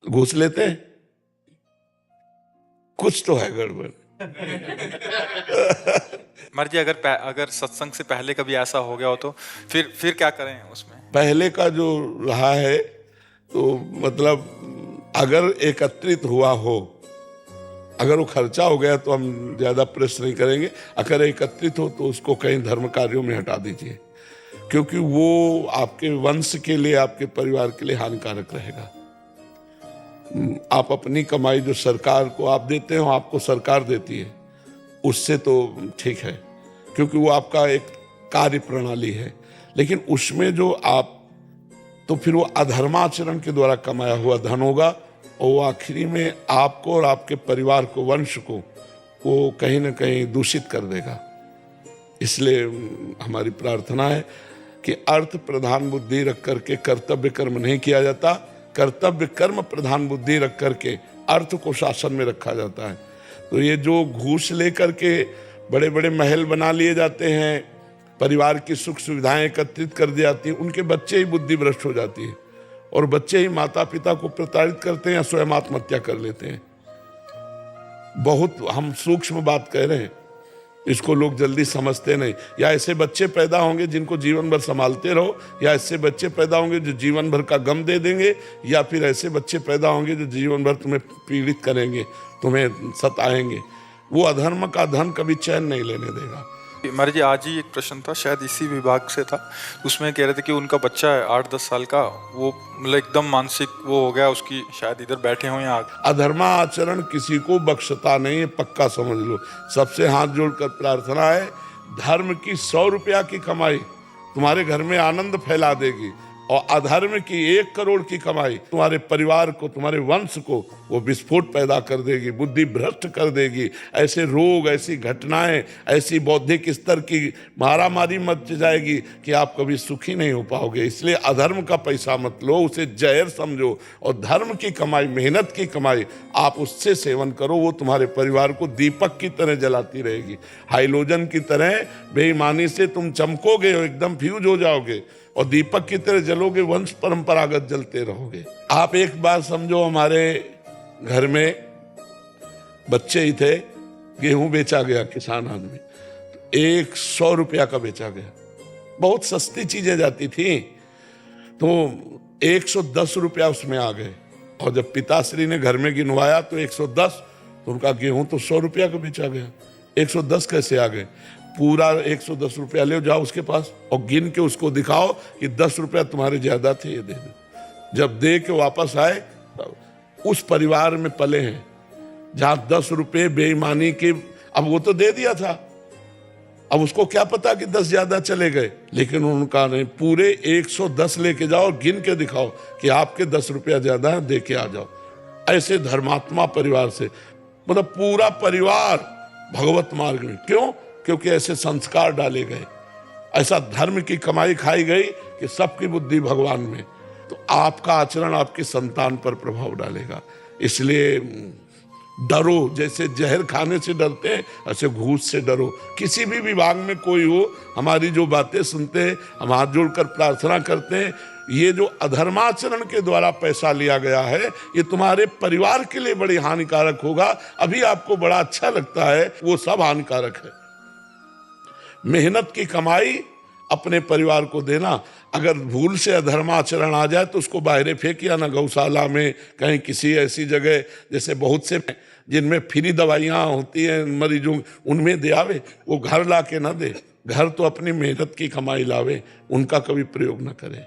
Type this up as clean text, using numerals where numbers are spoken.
घूस लेते हैं, कुछ तो है गड़बड़। मर्जी अगर सत्संग से पहले कभी ऐसा हो गया हो तो फिर क्या करें उसमें? पहले का जो रहा है तो मतलब अगर एकत्रित हुआ हो, अगर वो खर्चा हो गया तो हम ज्यादा प्रेस नहीं करेंगे। अगर एकत्रित हो तो उसको कहीं धर्म कार्यों में हटा दीजिए, क्योंकि वो आपके वंश के लिए, आपके परिवार के लिए हानिकारक रहेगा। आप अपनी कमाई जो सरकार को आप देते हो, आपको सरकार देती है, उससे तो ठीक है, क्योंकि वो आपका एक कार्य प्रणाली है। लेकिन उसमें जो आप, तो फिर वो अधर्माचरण के द्वारा कमाया हुआ धन होगा, और वो आखिरी में आपको और आपके परिवार को, वंश को, वो कहीं ना कहीं दूषित कर देगा। इसलिए हमारी प्रार्थना है कि अर्थ प्रधान बुद्धि रख करके कर्तव्य कर्म नहीं किया जाता, कर्तव्य कर्म प्रधान बुद्धि रख करके अर्थ को शासन में रखा जाता है। तो ये जो घूस लेकर के बड़े बड़े महल बना लिए जाते हैं, परिवार की सुख सुविधाएं एकत्रित कर दी जाती हैं, उनके बच्चे ही बुद्धि भ्रष्ट हो जाती है, और बच्चे ही माता पिता को प्रताड़ित करते हैं या स्वयं आत्महत्या कर लेते हैं। बहुत हम सूक्ष्म बात कह रहे हैं, इसको लोग जल्दी समझते नहीं। या ऐसे बच्चे पैदा होंगे जिनको जीवन भर संभालते रहो, या ऐसे बच्चे पैदा होंगे जो जीवन भर का गम दे देंगे, या फिर ऐसे बच्चे पैदा होंगे जो जीवन भर तुम्हें पीड़ित करेंगे, तुम्हें सताएंगे। वो अधर्म का धन कभी चैन नहीं लेने देगा। महाराज जी, आज ही एक प्रश्न था, शायद इसी विभाग से था, उसमें कह रहे थे कि उनका बच्चा है 8-10 साल का, वो मतलब एकदम मानसिक वो हो गया उसकी, शायद इधर बैठे हुए हैं। अधर्मा आचरण किसी को बख्शता नहीं है, पक्का समझ लो। सबसे हाथ जोड़कर प्रार्थना है, धर्म की 100 रुपया की कमाई तुम्हारे घर में आनंद फैला देगी, और अधर्म की 1 करोड़ की कमाई तुम्हारे परिवार को, तुम्हारे वंश को वो विस्फोट पैदा कर देगी, बुद्धि भ्रष्ट कर देगी। ऐसे रोग, ऐसी घटनाएं, ऐसी बौद्धिक स्तर की मारामारी मच जाएगी कि आप कभी सुखी नहीं हो पाओगे। इसलिए अधर्म का पैसा मत लो, उसे जहर समझो, और धर्म की कमाई, मेहनत की कमाई आप उससे सेवन करो। वो तुम्हारे परिवार को दीपक की तरह जलाती रहेगी, हाइलोजन की तरह। बेईमानी से तुम चमकोगे, एकदम फ्यूज हो जाओगे, और दीपक की तरह जलोगे, वंश परंपरागत जलते रहोगे। आप एक बात समझो, हमारे घर में बच्चे ही थे, गेहूं बेचा गया, किसान आदमी 100 रुपया का बेचा गया। बहुत सस्ती चीजें जाती थी, तो 110 रुपया उसमें आ गए, और जब पिताश्री ने घर में गिनवाया तो 110, तो उनका गेहूं तो 100 रुपया का बेचा गया। 110 कैसे आ गए? पूरा 110 रुपया ले जाओ उसके पास और गिन के उसको दिखाओ कि 10 रुपया तुम्हारे ज्यादा थे, ये दे दो। जब दे के वापस आए, उस परिवार में पले हैं जहां 10 रुपये बेईमानी के, अब वो तो दे दिया था, अब उसको क्या पता कि 10 ज्यादा चले गए, लेकिन उनका नहीं, पूरे 110 लेके जाओ, गिन के दिखाओ कि आपके 10 रुपया ज्यादा है, दे के आ जाओ। ऐसे धर्मात्मा परिवार से, मतलब पूरा परिवार भगवत मार्ग में। क्यों? क्योंकि ऐसे संस्कार डाले गए, ऐसा धर्म की कमाई खाई गई कि सबकी बुद्धि भगवान में। तो आपका आचरण आपकी संतान पर प्रभाव डालेगा। इसलिए डरो, जैसे जहर खाने से डरते हैं, ऐसे घूस से डरो। किसी भी विभाग में कोई हो, हमारी जो बातें सुनते हैं, हम हाथ जोड़कर प्रार्थना करते हैं, ये जो अधर्माचरण के द्वारा पैसा लिया गया है, ये तुम्हारे परिवार के लिए बड़ी हानिकारक होगा। अभी आपको बड़ा अच्छा लगता है, वो सब हानिकारक है। मेहनत की कमाई अपने परिवार को देना। अगर भूल से अधर्माचरण आ जाए तो उसको बाहर फेंकिया ना, गौशाला में, कहीं किसी ऐसी जगह, जैसे बहुत से जिनमें फ्री दवाइयाँ होती हैं मरीजों, उनमें दे आवे। वो घर ला के ना दे, घर तो अपनी मेहनत की कमाई लावे, उनका कभी प्रयोग ना करे।